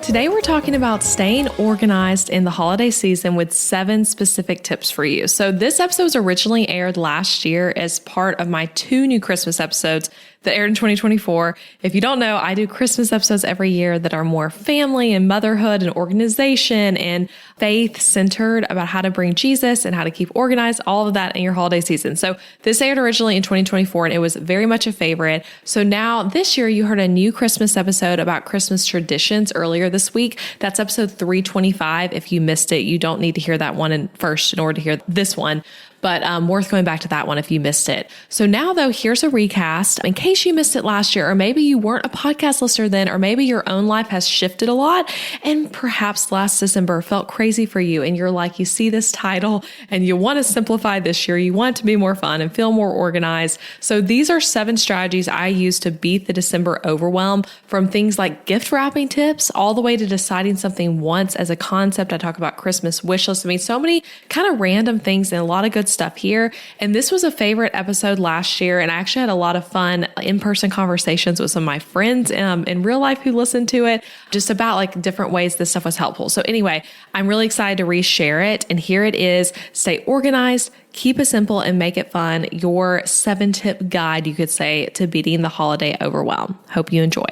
Today we're talking about staying organized in the holiday season with 7 specific tips for you. So this episode was originally aired last year as part of my 2 new Christmas episodes that aired in 2024. If you don't know, I do Christmas episodes every year that are more family and motherhood and organization and faith centered about how to bring Jesus and how to keep organized, all of that in your holiday season. So this aired originally in 2024 and it was very much a favorite. So now this year you heard a new Christmas episode about Christmas traditions earlier this week. That's episode 325. If you missed it, you don't need to hear that one first in order to hear this one. But worth going back to that one if you missed it. So now though, here's a recast in case you missed it last year, or maybe you weren't a podcast listener then, or maybe your own life has shifted a lot and perhaps last December felt crazy for you. And you're like, you see this title and you want to simplify this year. You want it to be more fun and feel more organized. So these are 7 strategies I use to beat the December overwhelm, from things like gift wrapping tips all the way to deciding something once as a concept. I talk about Christmas wish lists. I mean, so many kind of random things and a lot of good stuff here. And this was a favorite episode last year. And I actually had a lot of fun in-person conversations with some of my friends in real life who listened to it, just about like different ways this stuff was helpful. So anyway, I'm really excited to reshare it. And here it is. Stay organized, keep it simple, and make it fun. Your 7-tip guide, you could say, to beating the holiday overwhelm. Hope you enjoy.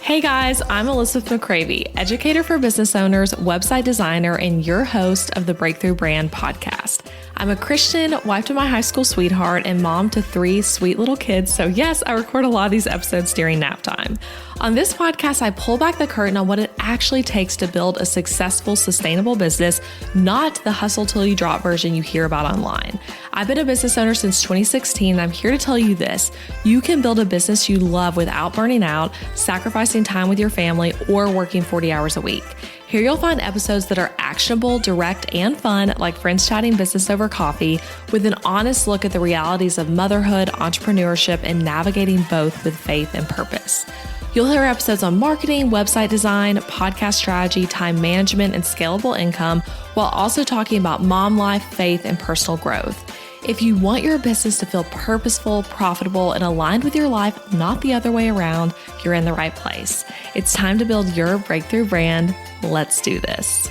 Hey guys, I'm Elizabeth McCravey, educator for business owners, website designer, and your host of the Breakthrough Brand podcast. I'm a Christian, wife to my high school sweetheart, and mom to 3 sweet little kids. So yes, I record a lot of these episodes during nap time. On this podcast, I pull back the curtain on what it actually takes to build a successful, sustainable business, not the hustle till you drop version you hear about online. I've been a business owner since 2016, and I'm here to tell you this: you can build a business you love without burning out, sacrificing time with your family, or working 40 hours a week. Here you'll find episodes that are actionable, direct, and fun, like friends chatting business over coffee, with an honest look at the realities of motherhood, entrepreneurship, and navigating both with faith and purpose. You'll hear episodes on marketing, website design, podcast strategy, time management, and scalable income, while also talking about mom life, faith, and personal growth. If you want your business to feel purposeful, profitable, and aligned with your life, not the other way around, you're in the right place. It's time to build your breakthrough brand. Let's do this.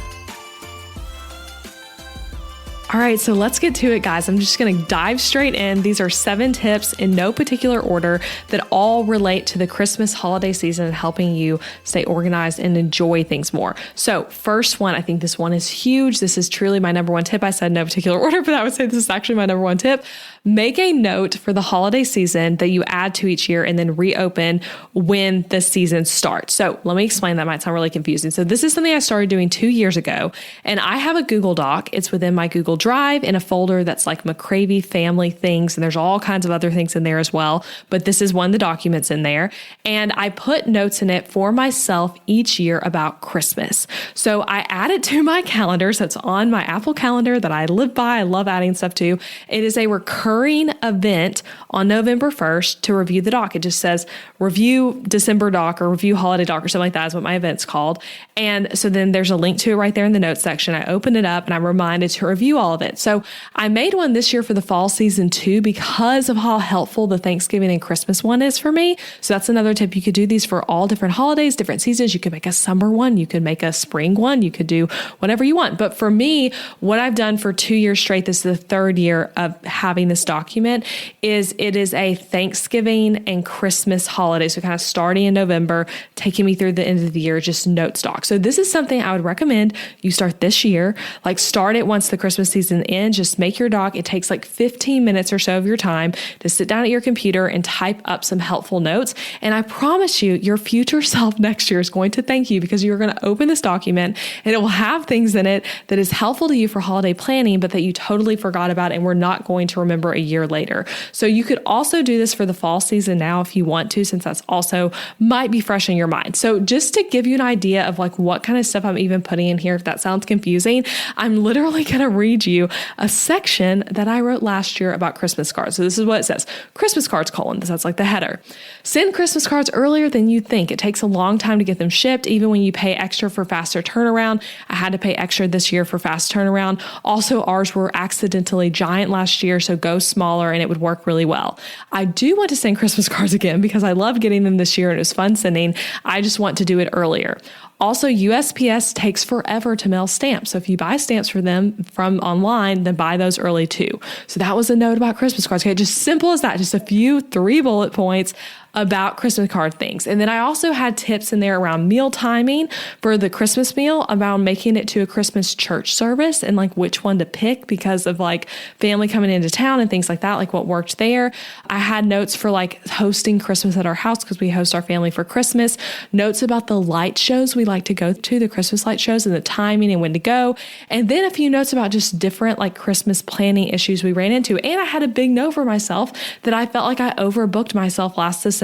All right, so let's get to it, guys. I'm just going to dive straight in. These are 7 tips in no particular order that all relate to the Christmas holiday season and helping you stay organized and enjoy things more. So first one, I think this one is huge. This is truly my number 1 tip. I said no particular order, but I would say this is actually my number 1 tip. Make a note for the holiday season that you add to each year and then reopen when the season starts. So let me explain. That might sound really confusing. So this is something I started doing 2 years ago, and I have a Google Doc. It's within my Google Drive in a folder that's like McCravey family things. And there's all kinds of other things in there as well. But this is one of the documents in there. And I put notes in it for myself each year about Christmas. So I add it to my calendar. So it's on my Apple calendar that I live by. I love adding stuff to. It is a recurring event on November 1st to review the doc. It just says review December doc or review holiday doc or something like that is what my event's called. And so then there's a link to it right there in the notes section. I open it up and I'm reminded to review all of it. So I made one this year for the fall season too, because of how helpful the Thanksgiving and Christmas one is for me. So that's another tip. You could do these for all different holidays, different seasons. You could make a summer one. You could make a spring one. You could do whatever you want. But for me, what I've done for 2 years straight, this is the 3rd year of having this document, is it is a Thanksgiving and Christmas holiday. So kind of starting in November, taking me through the end of the year, just notes doc. So this is something I would recommend you start this year. Like start it once the Christmas season ends, just make your doc. It takes like 15 minutes or so of your time to sit down at your computer and type up some helpful notes. And I promise you, your future self next year is going to thank you, because you're going to open this document and it will have things in it that is helpful to you for holiday planning, but that you totally forgot about and we're not going to remember a year later. So you could also do this for the fall season now if you want to, since that's also might be fresh in your mind. So just to give you an idea of like what kind of stuff I'm even putting in here, if that sounds confusing, I'm literally going to read you a section that I wrote last year about Christmas cards. So this is what it says: Christmas cards, that's like the header. Send Christmas cards earlier than you think. It takes a long time to get them shipped, even when you pay extra for faster turnaround. I had to pay extra this year for fast turnaround. Also, ours were accidentally giant last year, so go smaller and it would work really well. I do want to send Christmas cards again because I love getting them this year and it was fun sending. I just want to do it earlier. Also, USPS takes forever to mail stamps. So if you buy stamps for them from online, then buy those early too. So that was a note about Christmas cards. Okay, just simple as that, just a few 3 bullet points about Christmas card things. And then I also had tips in there around meal timing for the Christmas meal, about making it to a Christmas church service and like which one to pick because of like family coming into town and things like that, like what worked there. I had notes for like hosting Christmas at our house because we host our family for Christmas, notes about the light shows we like to go to, the Christmas light shows and the timing and when to go. And then a few notes about just different like Christmas planning issues we ran into. And I had a big note for myself that I felt like I overbooked myself last December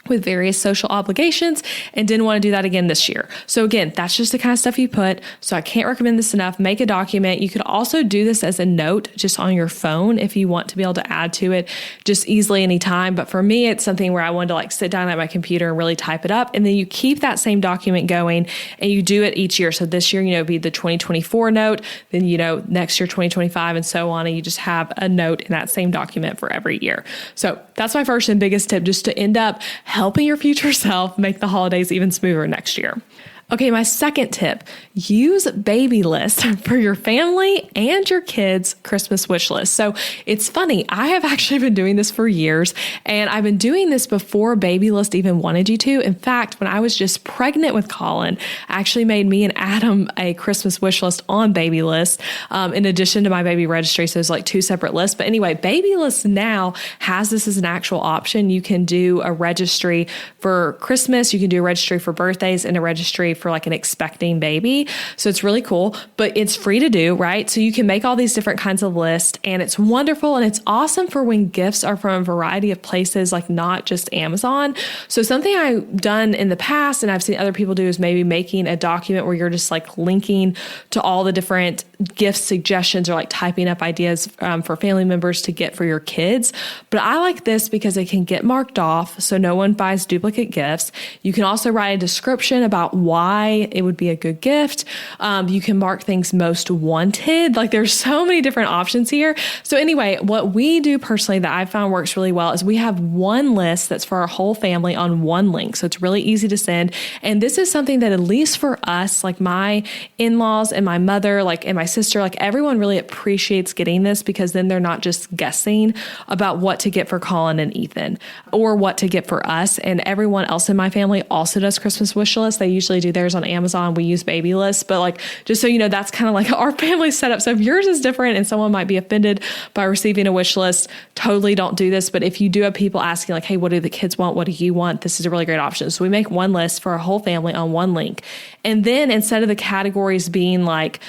with various social obligations and didn't want to do that again this year. So again, that's just the kind of stuff you put. So I can't recommend this enough. Make a document. You could also do this as a note just on your phone if you want to be able to add to it just easily anytime. But for me, it's something where I wanted to like sit down at my computer and really type it up. And then you keep that same document going and you do it each year. So this year, be the 2024 note, then, next year, 2025 and so on. And you just have a note in that same document for every year. So that's my first and biggest tip, just to end up helping your future self make the holidays even smoother next year. Okay, my second tip, use baby lists for your family and your kids' Christmas wish list. So it's funny, I have actually been doing this for years, and I've been doing this before baby list even wanted you to. In fact, when I was just pregnant with Colin, I actually made me and Adam a Christmas wish list on baby list, in addition to my baby registry. So there's like 2 separate lists. But anyway, baby list now has this as an actual option. You can do a registry for Christmas, you can do a registry for birthdays, and a registry for like an expecting baby. So it's really cool, but it's free to do, right? So you can make all these different kinds of lists, and it's wonderful. And it's awesome for when gifts are from a variety of places, like not just Amazon. So something I've done in the past, and I've seen other people do, is maybe making a document where you're just like linking to all the different gift suggestions or like typing up ideas for family members to get for your kids. But I like this because it can get marked off so no one buys duplicate gifts. You can also write a description about why it would be a good gift. You can mark things most wanted. Like there's so many different options here. So anyway, what we do personally that I found works really well is we have one list that's for our whole family on one link. So it's really easy to send. And this is something that at least for us, like my in-laws and my mother, like and my sister, like everyone really appreciates getting this because then they're not just guessing about what to get for Colin and Ethan or what to get for us. And everyone else in my family also does Christmas wish lists. They usually do theirs on Amazon. We use baby lists, but like, just so you know, that's kind of like our family setup. So if yours is different and someone might be offended by receiving a wish list, totally don't do this. But if you do have people asking like, hey, what do the kids want? What do you want? This is a really great option. So we make one list for our whole family on one link. And then instead of the categories being like,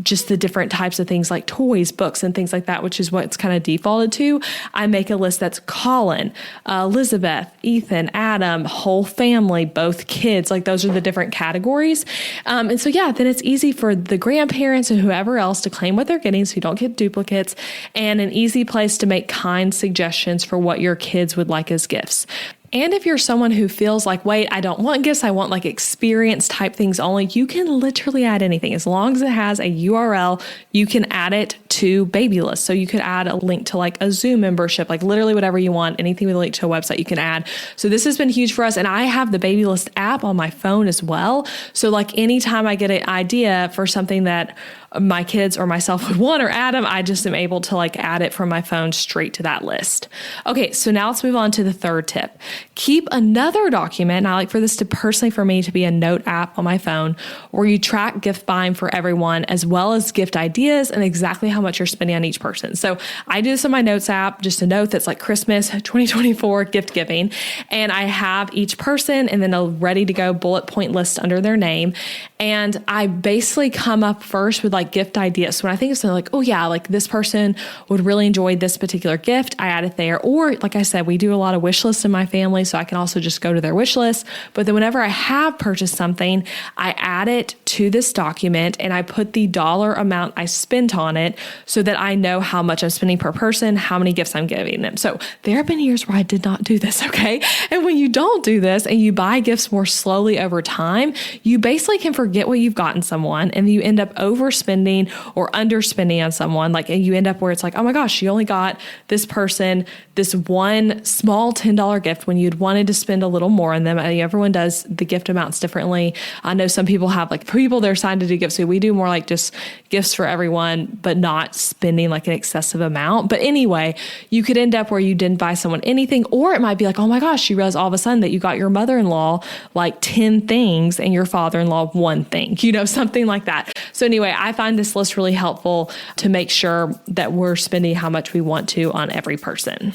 just the different types of things like toys, books, and things like that, which is what's kind of defaulted to, I make a list that's Colin, Elizabeth, Ethan, Adam, whole family, both kids. Like those are the different categories. And so, yeah, then it's easy for the grandparents and whoever else to claim what they're getting so you don't get duplicates, and an easy place to make kind suggestions for what your kids would like as gifts. And if you're someone who feels like, wait, I don't want gifts, I want like experience type things only, you can literally add anything. As long as it has a URL, you can add it to baby list. So you could add a link to like a Zoom membership, like literally whatever you want, anything with a link to a website you can add. So this has been huge for us. And I have the baby list app on my phone as well. So like anytime I get an idea for something that my kids or myself would want, or Adam, I just am able to like add it from my phone straight to that list. Okay, so now let's move on to the third tip. Keep another document, and I like for this to personally for me to be a note app on my phone where you track gift buying for everyone, as well as gift ideas and exactly how much you're spending on each person. So I do this in my notes app, just a note that's like Christmas 2024 gift giving. And I have each person and then a ready to go bullet point list under their name. And I basically come up first with like gift ideas. So when I think of something like, oh yeah, like this person would really enjoy this particular gift, I add it there. Or like I said, we do a lot of wish lists in my family. family, so I can also just go to their wish list. But then whenever I have purchased something, I add it to this document and I put the dollar amount I spent on it so that I know how much I'm spending per person, how many gifts I'm giving them. So there have been years where I did not do this, okay? And when you don't do this and you buy gifts more slowly over time, you basically can forget what you've gotten someone and you end up overspending or underspending on someone. And you end up where it's like, oh my gosh, you only got this person this one small $10 gift when you'd wanted to spend a little more on them. Everyone does the gift amounts differently. I know some people have people they're assigned to do gifts. So we do more just gifts for everyone, but not spending an excessive amount. But anyway, you could end up where you didn't buy someone anything, or it might be oh my gosh, you realize all of a sudden that you got your mother-in-law 10 things and your father-in-law one thing, something like that. So anyway, I find this list really helpful to make sure that we're spending how much we want to on every person.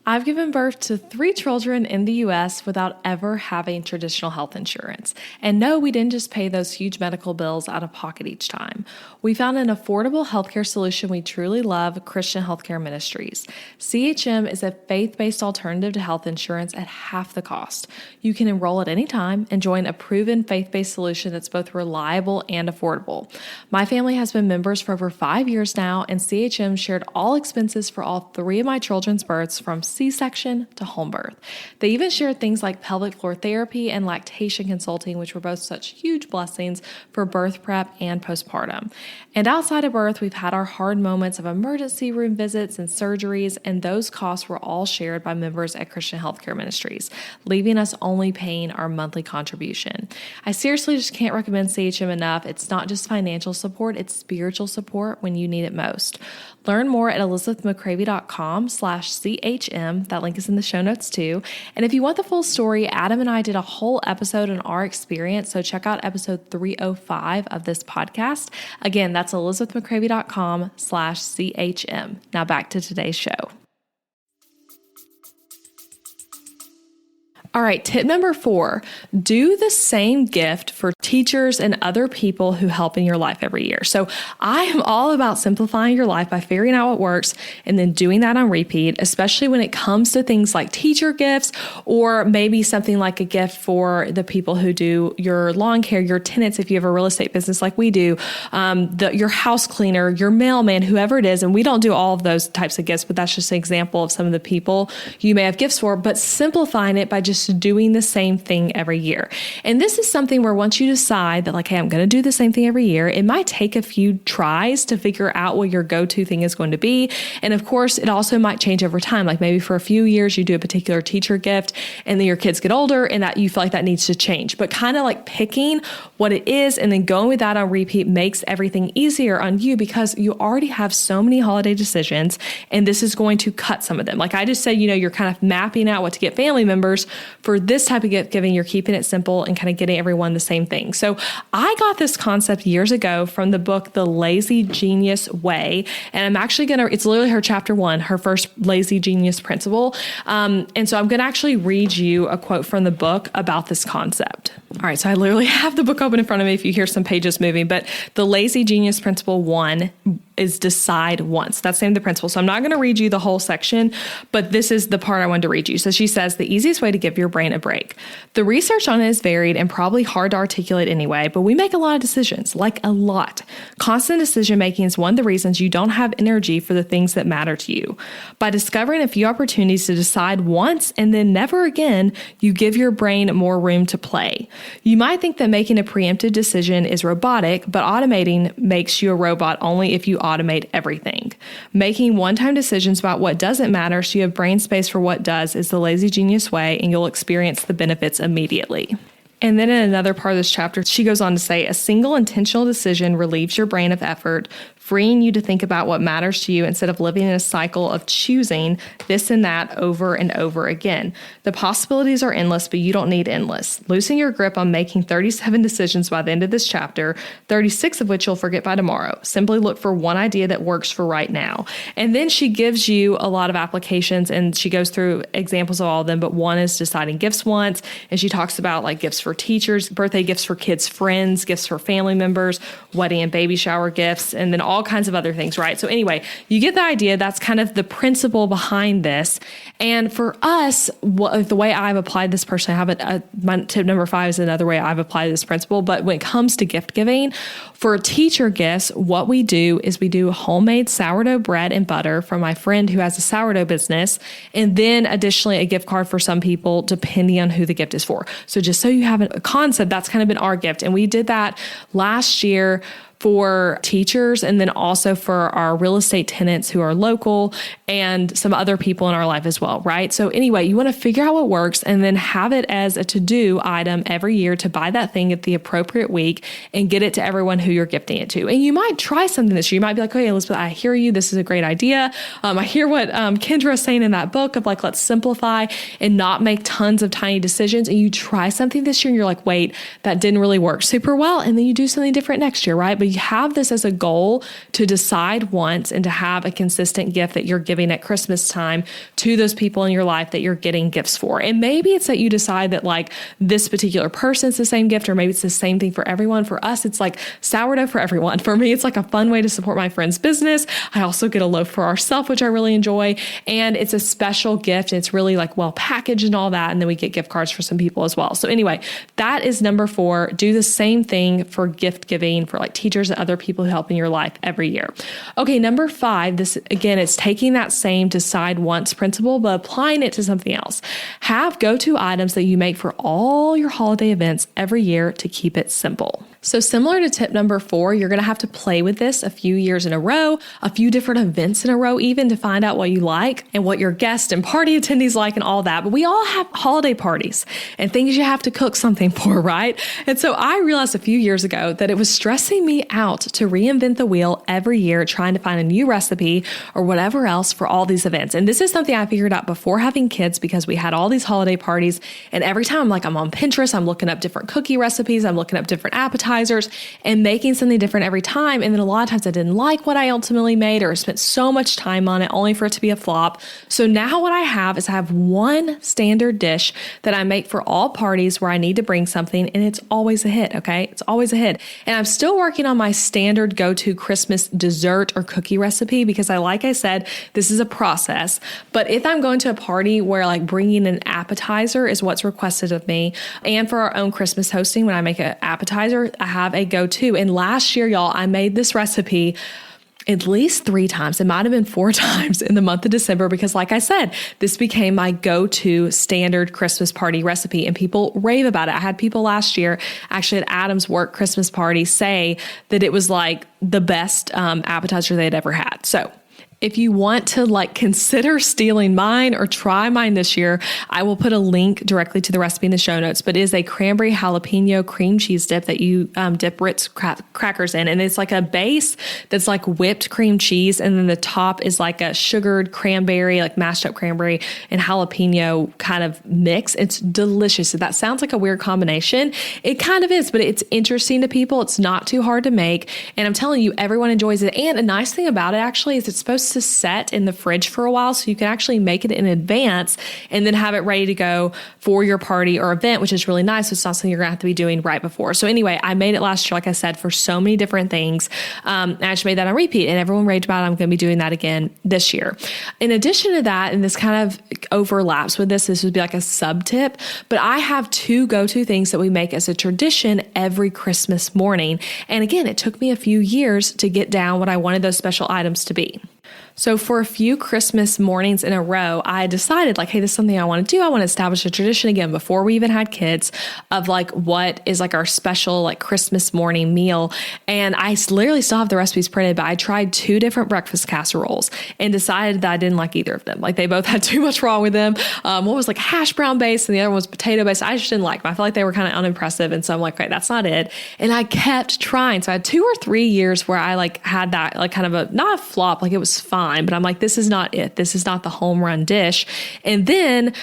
I've given birth to 3 children in the U.S. without ever having traditional health insurance. And no, we didn't just pay those huge medical bills out of pocket each time. We found an affordable healthcare solution we truly love, Christian Healthcare Ministries. CHM is a faith-based alternative to health insurance at half the cost. You can enroll at any time and join a proven faith-based solution that's both reliable and affordable. My family has been members for over 5 years now, and CHM shared all expenses for all 3 of my children's births from C-section to home birth. They even shared things like pelvic floor therapy and lactation consulting, which were both such huge blessings for birth prep and postpartum. And outside of birth, we've had our hard moments of emergency room visits and surgeries, and those costs were all shared by members at Christian Healthcare Ministries, leaving us only paying our monthly contribution. I seriously just can't recommend CHM enough. It's not just financial support, it's spiritual support when you need it most. Learn more at elizabethmccravy.com/CHM. That link is in the show notes too. And if you want the full story, Adam and I did a whole episode on our experience, so check out episode 305 of this podcast. Again, that's elizabethmccravy.com/CHM. Now back to today's show. All right, tip number 4, do the same gift for teachers and other people who help in your life every year. So I am all about simplifying your life by figuring out what works and then doing that on repeat, especially when it comes to things like teacher gifts or maybe something like a gift for the people who do your lawn care, your tenants, if you have a real estate business like we do, your house cleaner, your mailman, whoever it is. And we don't do all of those types of gifts, but that's just an example of some of the people you may have gifts for, but simplifying it by just doing the same thing every year. And this is something where once you decide that hey, I'm going to do the same thing every year, it might take a few tries to figure out what your go-to thing is going to be. And of course, it also might change over time. Maybe for a few years, you do a particular teacher gift and then your kids get older and that you feel like that needs to change. But kind of picking what it is and then going with that on repeat makes everything easier on you because you already have so many holiday decisions and this is going to cut some of them. I just said, you're kind of mapping out what to get family members. For this type of gift giving, you're keeping it simple and kind of getting everyone the same thing. So I got this concept years ago from the book, The Lazy Genius Way. And I'm actually it's literally her chapter 1, her first lazy genius principle. And so I'm going to actually read you a quote from the book about this concept. All right. So I literally have the book open in front of me if you hear some pages moving, but the lazy genius principle 1 is decide once. That's the name of the principle. So I'm not going to read you the whole section, but this is the part I wanted to read you. So she says, the easiest way to give your brain a break. The research on it is varied and probably hard to articulate anyway, but we make a lot of decisions, a lot. Constant decision making is one of the reasons you don't have energy for the things that matter to you. By discovering a few opportunities to decide once and then never again, you give your brain more room to play. You might think that making a preemptive decision is robotic, but automating makes you a robot only if you automate everything. Making one-time decisions about what doesn't matter so you have brain space for what does is the lazy genius way, and you'll experience the benefits immediately. And then in another part of this chapter, she goes on to say, a single intentional decision relieves your brain of effort, freeing you to think about what matters to you instead of living in a cycle of choosing this and that over and over again. The possibilities are endless, but you don't need endless. Loosen your grip on making 37 decisions by the end of this chapter, 36 of which you'll forget by tomorrow. Simply look for one idea that works for right now. And then she gives you a lot of applications and she goes through examples of all of them, but one is deciding gifts once. And she talks about gifts for teachers, birthday gifts for kids' friends, gifts for family members, wedding and baby shower gifts, and then all kinds of other things, right? So anyway, you get the idea. That's kind of the principle behind this. And for us, the way I've applied this personally, I have my tip number 5 is another way I've applied this principle. But when it comes to gift giving, for teacher gifts, what we do is we do homemade sourdough bread and butter from my friend who has a sourdough business. And then additionally, a gift card for some people, depending on who the gift is for. So just so you have a concept, that's kind of been our gift. And we did that last year for teachers and then also for our real estate tenants who are local and some other people in our life as well, right? So anyway, you want to figure out what works and then have it as a to-do item every year to buy that thing at the appropriate week and get it to everyone who you're gifting it to. And you might try something this year. You might be like, okay, Elizabeth, I hear you. This is a great idea. I hear what Kendra is saying in that book of like, let's simplify and not make tons of tiny decisions. And you try something this year and you're like, wait, that didn't really work super well. And then you do something different next year, right? But you have this as a goal to decide once and to have a consistent gift that you're giving at Christmas time to those people in your life that you're getting gifts for. And maybe it's that you decide that like this particular person's the same gift, or maybe it's the same thing for everyone. For us, it's like sourdough for everyone. For me, it's like a fun way to support my friend's business. I also get a loaf for ourselves, which I really enjoy. And it's a special gift. It's really like well packaged and all that. And then we get gift cards for some people as well. So anyway, that is number 4. Do the same thing for gift giving for like teachers and other people who help in your life every year. Okay, number 5, this again, it's taking that same decide once principle, but applying it to something else. Have go-to items that you make for all your holiday events every year to keep it simple. So similar to tip number 4, you're going to have to play with this a few years in a row, a few different events in a row even to find out what you like and what your guests and party attendees like and all that. But we all have holiday parties and things you have to cook something for, right? And so I realized a few years ago that it was stressing me out to reinvent the wheel every year, trying to find a new recipe or whatever else for all these events. And this is something I figured out before having kids because we had all these holiday parties. And every time I'm on Pinterest, I'm looking up different cookie recipes. I'm looking up different appetizers and making something different every time. And then a lot of times I didn't like what I ultimately made or spent so much time on it only for it to be a flop. So now what I have one standard dish that I make for all parties where I need to bring something and it's always a hit. Okay. It's always a hit. And I'm still working on my standard go-to Christmas dessert or cookie recipe because like I said, this is a process. But if I'm going to a party where like bringing an appetizer is what's requested of me, and for our own Christmas hosting, when I make an appetizer, I have a go-to. And last year, y'all, I made this recipe at least 3 times. It might have been 4 times in the month of December because like I said, this became my go-to standard Christmas party recipe and people rave about it. I had people last year actually at Adam's work Christmas party say that it was like the best appetizer they had ever had. So if you want to like consider stealing mine or try mine this year, I will put a link directly to the recipe in the show notes, but it is a cranberry jalapeno cream cheese dip that you dip Ritz crackers in. And it's like a base that's like whipped cream cheese. And then the top is like a sugared cranberry, like mashed up cranberry and jalapeno kind of mix. It's delicious. So that sounds like a weird combination. It kind of is, but it's interesting to people. It's not too hard to make. And I'm telling you, everyone enjoys it. And a nice thing about it actually is it's supposed to set in the fridge for a while. So you can actually make it in advance and then have it ready to go for your party or event, which is really nice. So it's not something you're going to have to be doing right before. So anyway, I made it last year, like I said, for so many different things. I just made that on repeat and everyone raved about it. I'm going to be doing that again this year. In addition to that, and this kind of overlaps with this would be like a sub tip, but I have 2 go-to things that we make as a tradition every Christmas morning. And again, it took me a few years to get down what I wanted those special items to be. So for a few Christmas mornings in a row, I decided like, hey, this is something I want to do. I want to establish a tradition again before we even had kids of like what is like our special like Christmas morning meal. And I literally still have the recipes printed, but I tried 2 different breakfast casseroles and decided that I didn't like either of them. Like they both had too much wrong with them. One was like hash brown based and the other one was potato based. I just didn't like them. I felt like they were kind of unimpressive. And so I'm like, okay, that's not it. And I kept trying. So I had 2 or 3 years where I like had that like kind of not a flop, like it was fine, but I'm like, this is not it. This is not the home run dish. And then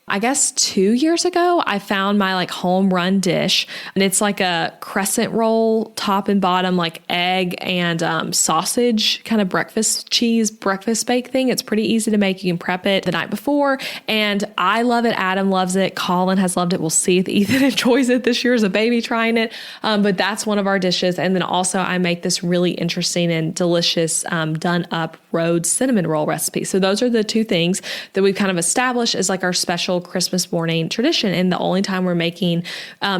I guess 2 years ago, I found my like home run dish, and it's like a crescent roll, top and bottom, like egg and sausage kind of breakfast bake thing. It's pretty easy to make. You can prep it the night before, and I love it. Adam loves it. Colin has loved it. We'll see if Ethan enjoys it this year as a baby trying it. But that's one of our dishes. And then also I make this really interesting and delicious done up Rhodes cinnamon roll recipe. So those are the two things that we've kind of established as like our special Christmas morning tradition. And the only time we're making,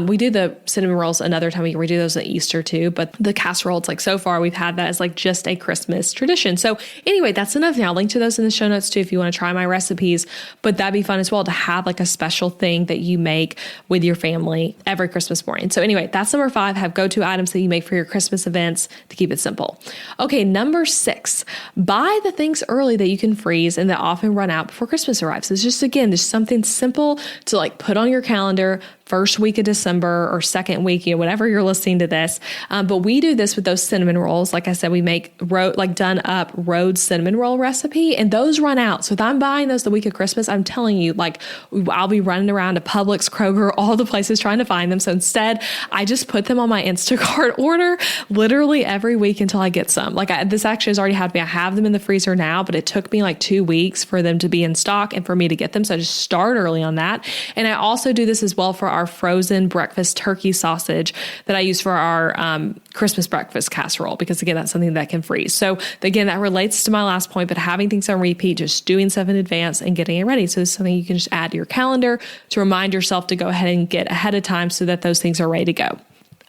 we do the cinnamon rolls another time. We do those at Easter too, but the casserole, it's like so far we've had that as like just a Christmas tradition. So anyway, that's another thing. I'll link to those in the show notes too if you want to try my recipes, but that'd be fun as well to have like a special thing that you make with your family every Christmas morning. So anyway, that's number 5, have go-to items that you make for your Christmas events to keep it simple. Okay, number 6, buy the things early that you can freeze and that often run out before Christmas arrives. It's just, again, just something simple to like put on your calendar, first week of December or second week, whenever you're listening to this. But we do this with those cinnamon rolls. Like I said, we make done up Rhodes cinnamon roll recipe, and those run out. So if I'm buying those the week of Christmas, I'm telling you, like I'll be running around to Publix, Kroger, all the places trying to find them. So instead, I just put them on my Instacart order literally every week until I get some. This actually has already happened to me. I have them in the freezer now, but it took me like 2 weeks for them to be in stock and for me to get them. So I just start early on that. And I also do this as well for our frozen breakfast turkey sausage that I use for our Christmas breakfast casserole, because again, that's something that can freeze. So again, that relates to my last point, but having things on repeat, just doing stuff in advance and getting it ready. So it's something you can just add to your calendar to remind yourself to go ahead and get ahead of time so that those things are ready to go.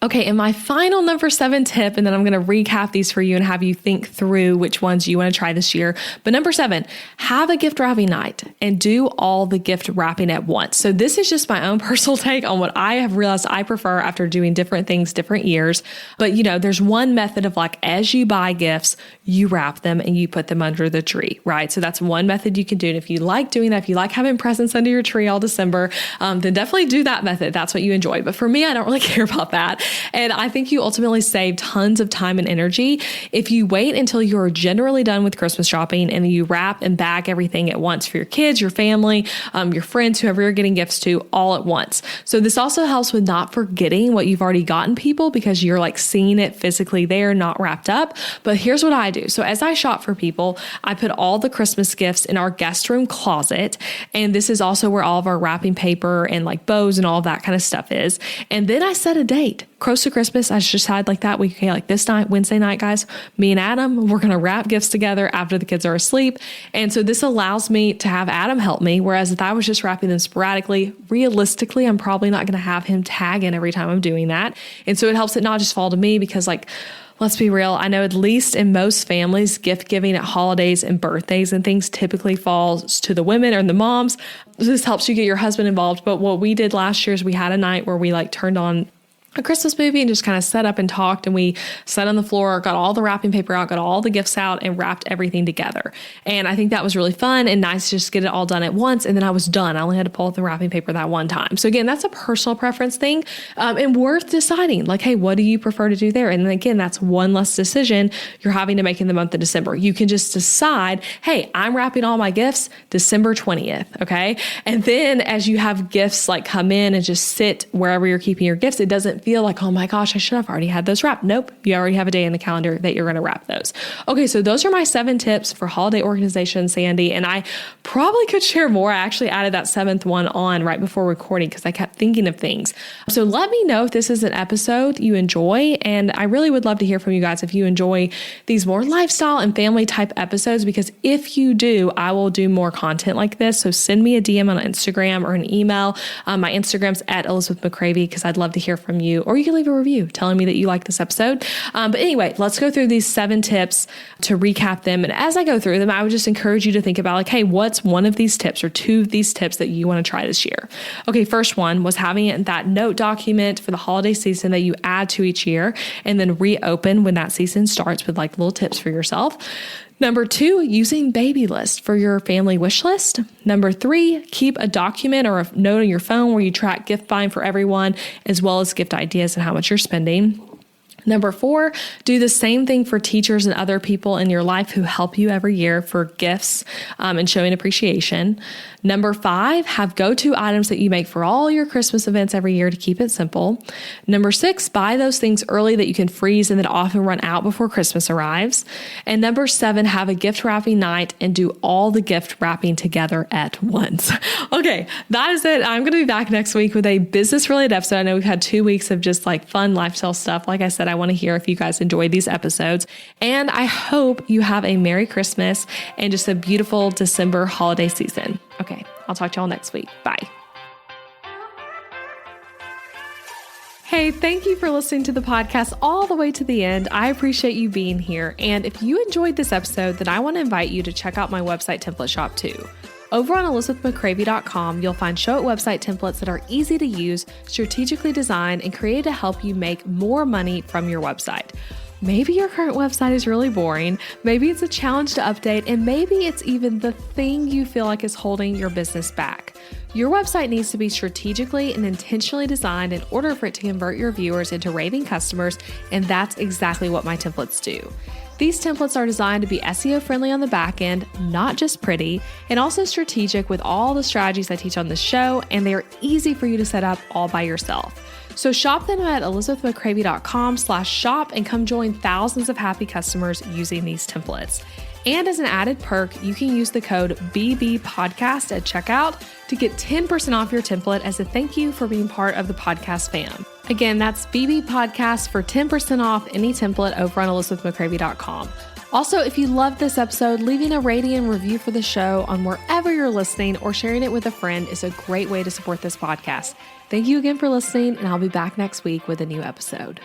Okay, and my final number 7 tip, and then I'm going to recap these for you and have you think through which ones you want to try this year. But number 7, have a gift wrapping night and do all the gift wrapping at once. So this is just my own personal take on what I have realized I prefer after doing different things, different years. But there's one method of like, as you buy gifts, you wrap them and you put them under the tree, right? So that's one method you can do. And if you like doing that, if you like having presents under your tree all December, then definitely do that method. That's what you enjoy. But for me, I don't really care about that. And I think you ultimately save tons of time and energy if you wait until you're generally done with Christmas shopping and you wrap and bag everything at once for your kids, your family, your friends, whoever you're getting gifts to, all at once. So this also helps with not forgetting what you've already gotten people, because you're like seeing it physically there, not wrapped up. But here's what I do. So as I shop for people, I put all the Christmas gifts in our guest room closet. And this is also where all of our wrapping paper and like bows and all of that kind of stuff is. And then I set a date. Close to Christmas, I just had like that week, okay, like this night, Wednesday night, guys, me and Adam, we're going to wrap gifts together after the kids are asleep. And so this allows me to have Adam help me. Whereas if I was just wrapping them sporadically, realistically, I'm probably not going to have him tag in every time I'm doing that. And so it helps it not just fall to me, because like, let's be real, I know at least in most families, gift giving at holidays and birthdays and things typically falls to the women or the moms. This helps you get your husband involved. But what we did last year is we had a night where we like turned on a Christmas movie and just kind of sat up and talked, and we sat on the floor, got all the wrapping paper out, got all the gifts out, and wrapped everything together. And I think that was really fun and nice to just get it all done at once. And then I was done. I only had to pull out the wrapping paper that one time. So again, that's a personal preference thing, and worth deciding like, hey, what do you prefer to do there? And then again, that's one less decision you're having to make in the month of December. You can just decide, hey, I'm wrapping all my gifts December 20th. Okay. And then as you have gifts like come in and just sit wherever you're keeping your gifts, it doesn't feel like, oh my gosh, I should have already had those wrapped. Nope. You already have a day in the calendar that you're going to wrap those. Okay. So those are my 7 tips for holiday organization, Sandy. And I probably could share more. I actually added that 7th one on right before recording because I kept thinking of things. So let me know if this is an episode you enjoy. And I really would love to hear from you guys if you enjoy these more lifestyle and family type episodes, because if you do, I will do more content like this. So send me a DM on Instagram or an email. My Instagram's at Elizabeth McCravey, because I'd love to hear from you. Or you can leave a review telling me that you like this episode. But anyway, let's go through these 7 tips to recap them. And as I go through them, I would just encourage you to think about like, hey, what's one of these tips or 2 of these tips that you want to try this year? Okay, first one was having that note document for the holiday season that you add to each year and then reopen when that season starts with like little tips for yourself. Number 2, using baby list for your family wish list. Number 3, keep a document or a note on your phone where you track gift buying for everyone, as well as gift ideas and how much you're spending. Number 4, do the same thing for teachers and other people in your life who help you every year for gifts and showing appreciation. Number 5, have go-to items that you make for all your Christmas events every year to keep it simple. Number 6, buy those things early that you can freeze and that often run out before Christmas arrives. And number 7, have a gift wrapping night and do all the gift wrapping together at once. Okay, that is it. I'm going to be back next week with a business-related episode. I know we've had 2 weeks of just like fun lifestyle stuff. Like I said, I want to hear if you guys enjoyed these episodes. And I hope you have a Merry Christmas and just a beautiful December holiday season. Okay, I'll talk to y'all next week. Bye. Hey, thank you for listening to the podcast all the way to the end. I appreciate you being here. And if you enjoyed this episode, then I want to invite you to check out my website template shop too. Over on ElizabethMcCravey.com, you'll find Show It website templates that are easy to use, strategically designed, and created to help you make more money from your website. Maybe your current website is really boring, maybe it's a challenge to update, and maybe it's even the thing you feel like is holding your business back. Your website needs to be strategically and intentionally designed in order for it to convert your viewers into raving customers, and that's exactly what my templates do. These templates are designed to be SEO friendly on the back end, not just pretty, and also strategic with all the strategies I teach on the show, and they are easy for you to set up all by yourself. So shop them at elizabethmccravey.com/shop and come join thousands of happy customers using these templates. And as an added perk, you can use the code BBPodcast at checkout to get 10% off your template as a thank you for being part of the podcast fam. Again, that's BB Podcast for 10% off any template over on ElizabethMcCravey.com. Also, if you loved this episode, leaving a rating and review for the show on wherever you're listening or sharing it with a friend is a great way to support this podcast. Thank you again for listening, and I'll be back next week with a new episode.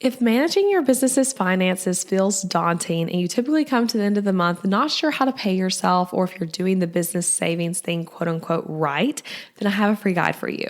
If managing your business's finances feels daunting and you typically come to the end of the month not sure how to pay yourself, or if you're doing the business savings thing, quote unquote, right, then I have a free guide for you.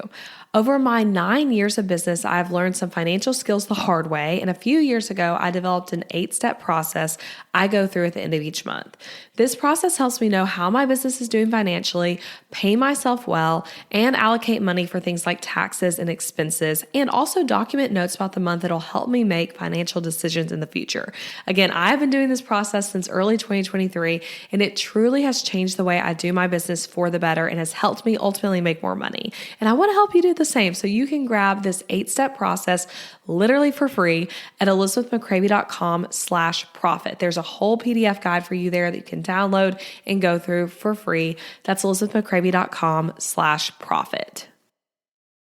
Over my 9 years of business, I've learned some financial skills the hard way, and a few years ago, I developed an 8-step process I go through at the end of each month. This process helps me know how my business is doing financially, pay myself well, and allocate money for things like taxes and expenses, and also document notes about the month that'll help me make financial decisions in the future. Again, I've been doing this process since early 2023, and it truly has changed the way I do my business for the better and has helped me ultimately make more money. And I want to help you do the same. So you can grab this 8-step process literally for free at elizabethmccravey.com/profit. There's a whole PDF guide for you there that you can download and go through for free. That's elizabethmccravey.com/profit.